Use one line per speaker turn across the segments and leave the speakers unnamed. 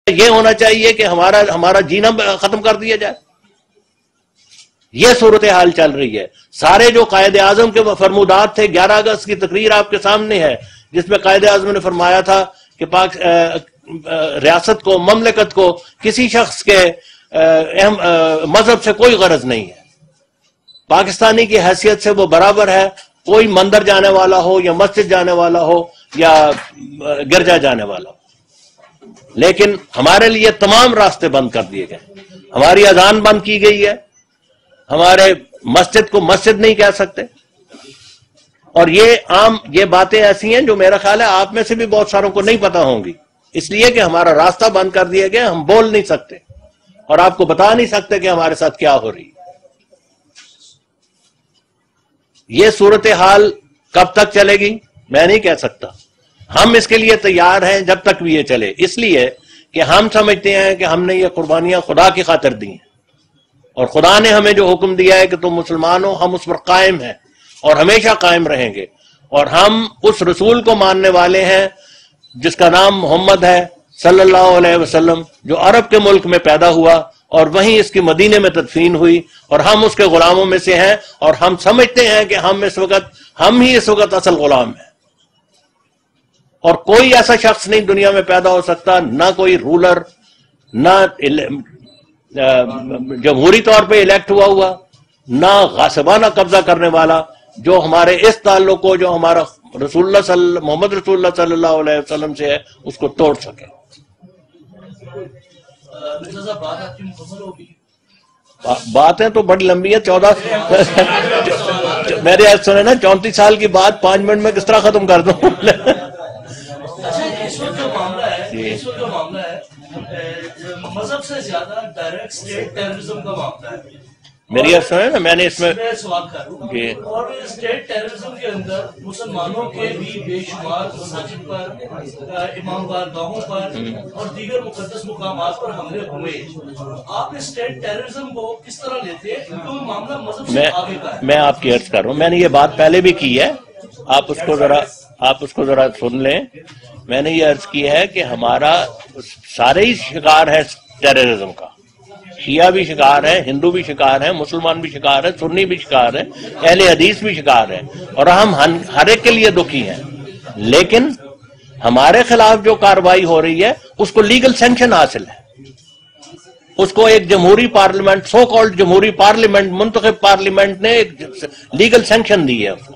یہ ہونا چاہیے کہ ہمارا جینا ختم کر دیا جائے. یہ صورتحال چل رہی ہے. سارے جو قائد اعظم کے فرمودات تھے، 11 اگست کی تقریر آپ کے سامنے ہے جس میں قائد اعظم نے فرمایا تھا کہ ریاست کو، مملکت کو کسی شخص کے مذہب سے کوئی غرض نہیں ہے، پاکستانی کی حیثیت سے وہ برابر ہے، کوئی مندر جانے والا ہو یا مسجد جانے والا ہو یا گرجا جانے والا ہو. لیکن ہمارے لیے تمام راستے بند کر دیے گئے. ہماری اذان بند کی گئی ہے، ہمارے مسجد کو مسجد نہیں کہہ سکتے. اور یہ باتیں ایسی ہیں جو میرا خیال ہے آپ میں سے بھی بہت ساروں کو نہیں پتا ہوں گی، اس لیے کہ ہمارا راستہ بند کر دیا گیا. ہم بول نہیں سکتے اور آپ کو بتا نہیں سکتے کہ ہمارے ساتھ کیا ہو رہی ہے. یہ صورتحال کب تک چلے گی میں نہیں کہہ سکتا. ہم اس کے لیے تیار ہیں جب تک بھی یہ چلے، اس لیے کہ ہم سمجھتے ہیں کہ ہم نے یہ قربانیاں خدا کی خاطر دی ہیں، اور خدا نے ہمیں جو حکم دیا ہے کہ تم مسلمان ہو، ہم اس پر قائم ہیں اور ہمیشہ قائم رہیں گے. اور ہم اس رسول کو ماننے والے ہیں جس کا نام محمد ہے صلی اللہ علیہ وسلم، جو عرب کے ملک میں پیدا ہوا اور وہیں اس کی مدینے میں تدفین ہوئی، اور ہم اس کے غلاموں میں سے ہیں. اور ہم سمجھتے ہیں کہ ہم ہی اس وقت اصل غلام ہیں، اور کوئی ایسا شخص نہیں دنیا میں پیدا ہو سکتا، نہ کوئی رولر، نہ جمہوری طور پہ الیکٹ ہوا، نہ غاصبانہ قبضہ کرنے والا، جو ہمارے اس تعلق کو، جو ہمارا محمد رسول اللہ صلی اللہ علیہ وسلم سے ہے، اس کو توڑ سکے. باتیں تو بڑی لمبی ہیں. 14 میرے آج سنے نا 34 سال کی بات 5 منٹ میں کس طرح ختم کر دوں.
مذہب سے زیادہ ڈائریکٹ اسٹیٹ ٹیررزم کا معاملہ ہے.
میری بات سنیں نا، میں نے اس میں
سوال کر رہا ہوں. اور اسٹیٹ ٹیررزم کے اندر مسلمانوں کے بھی بے شمار مساجد پر، امام بارگاہوں پر اور دیگر مقدس مقامات پر حملے ہوئے. آپ اسٹیٹ ٹیررزم کو کس طرح لیتے ہیں؟ کیونکہ معاملہ مذہب سے آگے کا ہے.
میں آپ کی عرض کر رہا ہوں، میں نے یہ بات پہلے بھی کی ہے، آپ اس کو ذرا سن لیں. میں نے یہ عرض کی ہے کہ ہمارا سارے ہی شکار ہے ٹیررزم کا. شیعہ بھی شکار ہے، ہندو بھی شکار ہے، مسلمان بھی شکار ہے، سنی بھی شکار ہے، اہل حدیث بھی شکار ہے، اور ہم ہر ایک کے لیے دکھی ہیں. لیکن ہمارے خلاف جو کارروائی ہو رہی ہے اس کو لیگل سینکشن حاصل ہے. اس کو ایک جمہوری پارلیمنٹ، سو کالڈ جمہوری پارلیمنٹ، منتخب پارلیمنٹ نے ایک لیگل سینکشن دی ہے اس کو،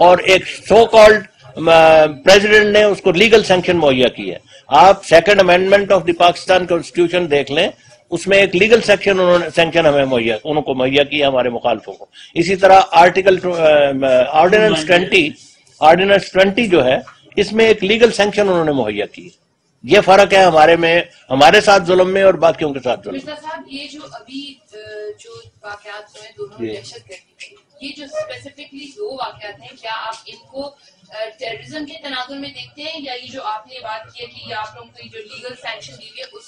اور ایک سو کالڈ پریزیڈنٹ نے اس کو لیگل سینکشن مہیا کی ہے. آپ second amendment of the Pakistan constitution دیکھ لیں، اس میں ایک لیگل سینکشن ہمیں ان کو مہیا کیا ہمارے مخالفوں کو. اسی طرح آرڈیننس 20 جو ہے، اس میں ایک لیگل سینکشن انہوں نے مہیا کی. یہ فرق ہے ہمارے ساتھ ظلم میں اور باقیوں کے ساتھ ظلم.
مرزا صاحب، یہ جو ابھی جو واقعات ہوئے دونوں دہشت گردی، یہ جو اسپیسیفکلی 2 واقعات ہیں، کیا آپ ان کو ٹیررزم کے تناظر میں دیکھتے ہیں، یا یہ جو آپ نے بات کی ہے کہ آپ لوگوں کو جو لیگل سینکشن دی ہے اس؟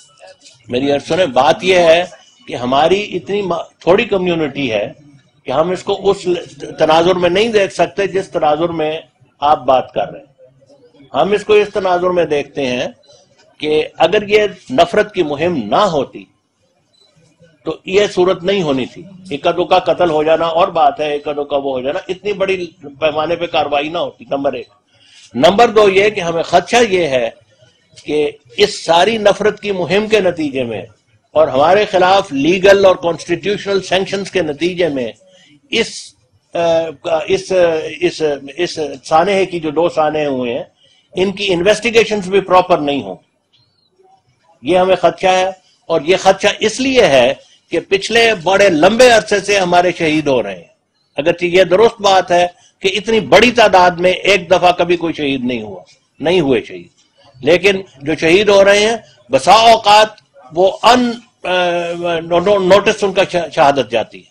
میری عرض سنیں، بات یہ ہے کہ ہماری اتنی تھوڑی کمیونٹی ہے کہ ہم اس کو اس تناظر میں نہیں دیکھ سکتے جس تناظر میں آپ بات کر رہے ہیں. ہم اس کو اس تناظر میں دیکھتے ہیں کہ اگر یہ نفرت کی مہم نہ ہوتی تو یہ صورت نہیں ہونی تھی. اکا دکا قتل ہو جانا اور بات ہے، اکا دکا وہ ہو جانا، اتنی بڑی پیمانے پہ کاروائی نہ ہوتی. نمبر 1. نمبر 2 یہ کہ ہمیں خدشہ یہ ہے کہ اس ساری نفرت کی مہم کے نتیجے میں اور ہمارے خلاف لیگل اور کانسٹیٹیوشنل سینکشنز کے نتیجے میں اس سانحے کی جو 2 سانحے ہوئے ہیں، ان کی انویسٹیگیشنز بھی پراپر نہیں ہوں. یہ ہمیں خدشہ ہے، اور یہ خدشہ اس لیے ہے کہ پچھلے بڑے لمبے عرصے سے ہمارے شہید ہو رہے ہیں. اگرچہ یہ درست بات ہے کہ اتنی بڑی تعداد میں ایک دفعہ کبھی کوئی شہید نہیں ہوئے شہید، لیکن جو شہید ہو رہے ہیں بسا اوقات وہ نوٹس ان کا شہادت جاتی ہے.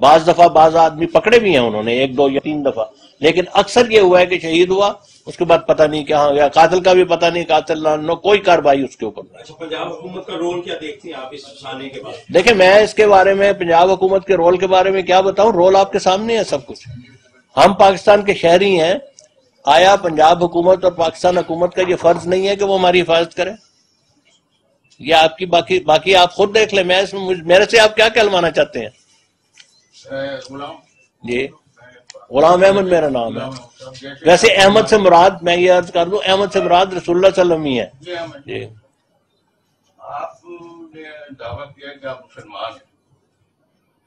بعض دفعہ بعض آدمی پکڑے بھی ہیں انہوں نے 1 2 یا 3 دفعہ، لیکن اکثر یہ ہوا ہے کہ شہید ہوا، اس کے بعد پتہ نہیں کہاں گیا، قاتل کا بھی پتہ نہیں، قاتل نہ کوئی کارروائی اس کے اوپر نہیں.
پنجاب حکومت کا رول کیا دیکھتے ہیں آپ اس سانے کے بعد؟
دیکھیں، میں اس کے بارے میں پنجاب حکومت کے رول کے بارے میں کیا بتاؤں، رول آپ کے سامنے ہے سب کچھ. ہم پاکستان کے شہری ہیں. آیا پنجاب حکومت اور پاکستان حکومت کا یہ فرض نہیں ہے کہ وہ ہماری حفاظت کرے؟ یہ آپ کی باقی آپ خود دیکھ لیں. میرے سے آپ کیا کہلوانا چاہتے ہیں؟ جی غلام احمد میرا نام ہے. ویسے احمد سے مراد میں یہ عرض کر دوں، احمد سے مراد رسول اللہ صلی اللہ علیہ وسلم ہی ہے. جی
آپ نے دعویٰ کیا کہ آپ مسلمان ہیں،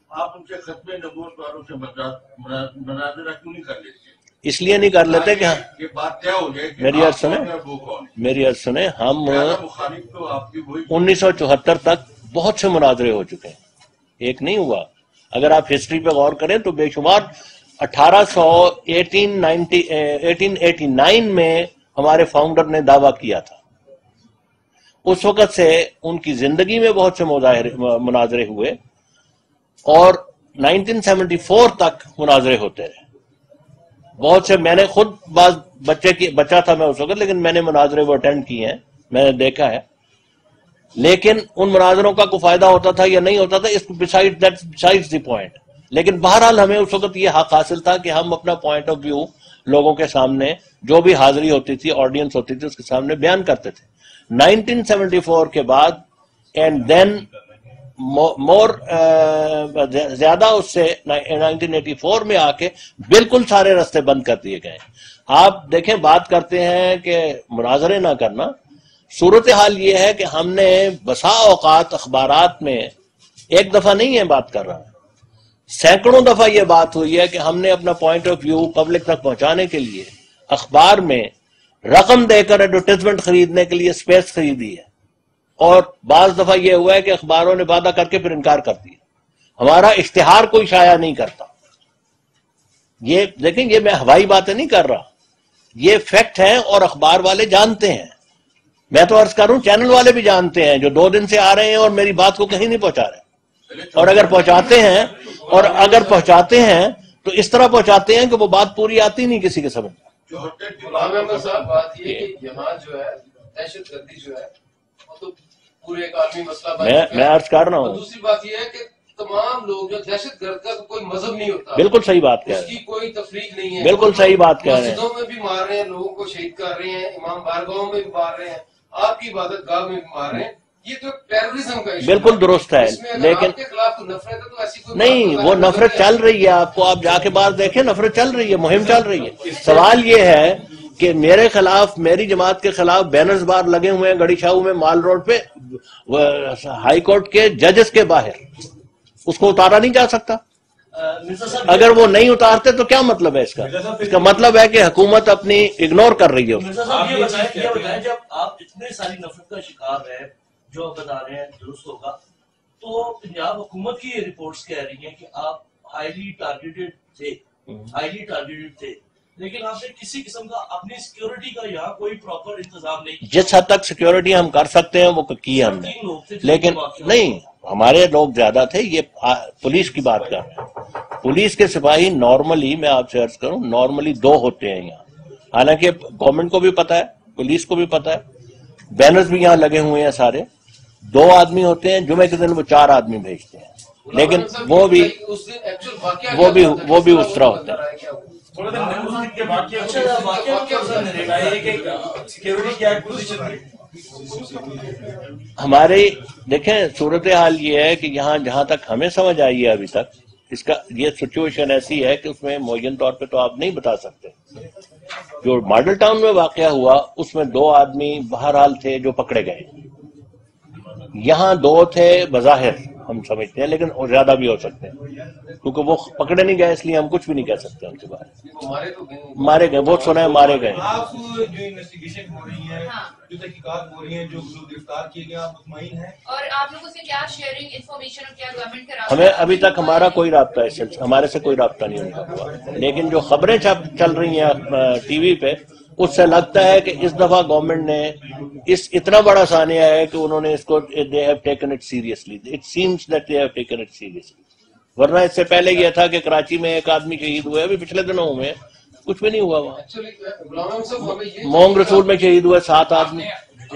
آپ ان سے ختم نبوت والوں سے مناظرہ کیوں نہیں کر لیتے؟
اس لیے نہیں کر لیتے کہ
یہ بات طے ہو جائے کہ
میری عرض سنیں ہم
مخالف تو آپ کی وہی
1974 تک بہت سے مناظرے ہو چکے ہیں، ایک نہیں ہوا. اگر آپ ہسٹری پہ غور کریں تو بے شمار 1889 میں ہمارے فاؤنڈر نے دعویٰ کیا تھا. اس وقت سے ان کی زندگی میں بہت سے مناظرے ہوئے اور 1974 تک مناظرے ہوتے رہے. بہت سے میں نے خود بچہ تھا میں اس وقت، لیکن میں نے مناظرے وہ اٹینڈ کیے ہیں، میں نے دیکھا ہے. لیکن ان مناظروں کا کوئی فائدہ ہوتا تھا یا نہیں ہوتا تھا، اس بسائڈ دی پوائنٹ. لیکن بہرحال ہمیں اس وقت یہ حق حاصل تھا کہ ہم اپنا پوائنٹ آف ویو لوگوں کے سامنے، جو بھی حاضری ہوتی تھی، آڈینس ہوتی تھی، اس کے سامنے بیان کرتے تھے. 1974 کے بعد اینڈ دین مور زیادہ اس سے 1984 میں آ کے بالکل سارے راستے بند کر دیے گئے. آپ دیکھیں بات کرتے ہیں کہ مناظرے نہ کرنا، صورتحال یہ ہے کہ ہم نے بسا اوقات اخبارات میں ایک دفعہ نہیں ہے بات کر رہا، سینکڑوں دفعہ یہ بات ہوئی ہے کہ ہم نے اپنا پوائنٹ آف ویو پبلک تک پہنچانے کے لیے اخبار میں رقم دے کر ایڈورٹائزمنٹ خریدنے کے لیے اسپیس خریدی ہے. اور بعض دفعہ یہ ہوا ہے کہ اخباروں نے وعدہ کر کے پھر انکار کر دیا. ہمارا اشتہار کوئی شائع نہیں کرتا. یہ دیکھیں، یہ میں ہوائی باتیں نہیں کر رہا، یہ فیکٹ ہے اور اخبار والے جانتے ہیں. میں تو عرض کروں چینل والے بھی جانتے ہیں، جو 2 دن سے آ رہے ہیں اور میری بات کو کہیں نہیں پہنچا رہے. اور اگر پہنچاتے ہیں تو اس طرح پہنچاتے ہیں کہ وہ بات پوری آتی نہیں کسی کے سمجھ.
بات یہ کہ یہاں جو ہے دہشت گردی جو ہے وہ تو پورے ایک عالمی مسئلہ
میں عرض کر رہا ہوں.
دوسری بات یہ ہے کہ تمام لوگ جو دہشت گرد کا کوئی مذہب نہیں ہوتا.
بالکل صحیح بات کہہ رہے ہیں،
اس کی کوئی تفریق نہیں ہے.
بالکل صحیح بات کہہ رہے ہیں.
مسجدوں میں بھی مار رہے ہیں، لوگوں کو شہید کر رہے ہیں، امام بارگاہوں میں بھی مار رہے ہیں، آپ کی عبادت گاہ میں بھی مار رہے ہیں. یہ تو ٹیررزم کا ایشو
بالکل درست ہے، لیکن نہیں، وہ نفرت چل رہی ہے. آپ جا کے باہر دیکھیں، نفرت چل رہی ہے، مہم چل رہی ہے. سوال یہ ہے کہ میرے خلاف، میری جماعت کے خلاف بینرز بار لگے ہوئے ہیں گڑی شاہو میں، مال روڈ پہ، ہائی کورٹ کے ججز کے باہر. اس کو اتارا نہیں جا سکتا. اگر وہ نہیں اتارتے تو کیا مطلب ہے اس کا؟ اس کا مطلب ہے کہ حکومت اپنی اگنور کر رہی ہے.
مرزا صاحب یہ بتائیں جب آپ اتنے ساری نفرت کا شکار ہے جو آپ بتا رہے ہیں درست ہوگا، تو پنجاب حکومت کی یہ رپورٹس کہہ رہی ہیں کہ آپ ہائیلی ٹارگیٹڈ تھے، لیکن آپ نے کسی قسم کا اپنی سیکیورٹی کا یہاں کوئی پراپر انتظام نہیں کیا.
جس حد تک سیکیورٹی ہم کر سکتے ہیں وہ کی ہم نے، لیکن نہیں، ہمارے لوگ زیادہ تھے. یہ پولیس کی بات کر رہے ہیں. پولیس کے سپاہی نارملی، میں آپ سے عرض کروں، نارملی 2 ہوتے ہیں یہاں. حالانکہ گورنمنٹ کو بھی پتا ہے، پولیس کو بھی پتا ہے، بینرز بھی یہاں لگے ہوئے ہیں سارے. 2 آدمی ہوتے ہیں، جمعے کے دن وہ 4 آدمی بھیجتے ہیں، لیکن وہ بھی اس طرح ہوتا ہے. ہمارے دیکھیں صورتحال یہ ہے کہ یہاں جہاں تک ہمیں سمجھ آئی ہے ابھی تک، اس کا یہ سچویشن ایسی ہے کہ اس میں معین طور پہ تو آپ نہیں بتا سکتے. جو ماڈل ٹاؤن میں واقعہ ہوا اس میں 2 آدمی بہرحال تھے جو پکڑے گئے. یہاں 2 تھے بظاہر ہم سمجھتے ہیں، لیکن زیادہ بھی ہو سکتے ہیں کیونکہ وہ پکڑے نہیں گئے، اس لیے ہم کچھ بھی نہیں کہہ سکتے ان کے بارے میں. مارے گئے، بہت سنا ہے مارے گئے.
آپ جو انویسٹیگیشن ہو رہی ہے، جو تحقیقات ہو رہی ہیں، جو گرفتار کیے گئے، آپ مطمئن ہیں؟ اور آپ لوگوں سے کیا شیئرنگ انفارمیشن اور کیا گورنمنٹ کا رابطہ؟
ہمیں ابھی تک ہمارا کوئی رابطہ ہے، ہمارے سے کوئی رابطہ نہیں ہوا، لیکن جو خبریں چل رہی ہیں ٹی وی پہ، اس سے لگتا ہے کہ اس دفعہ گورنمنٹ نے اتنا بڑا سانیہ ہے کہ انہوں نے اس کو they have taken it seriously. It seems that they have taken it seriously. ورنہ اس سے پہلے یہ تھا کہ کراچی میں 1 آدمی شہید ہوئے، ابھی پچھلے دنوں ہوئے، کچھ بھی نہیں ہوا وہاں. مونگ رسول میں شہید ہوئے 7 آدمی.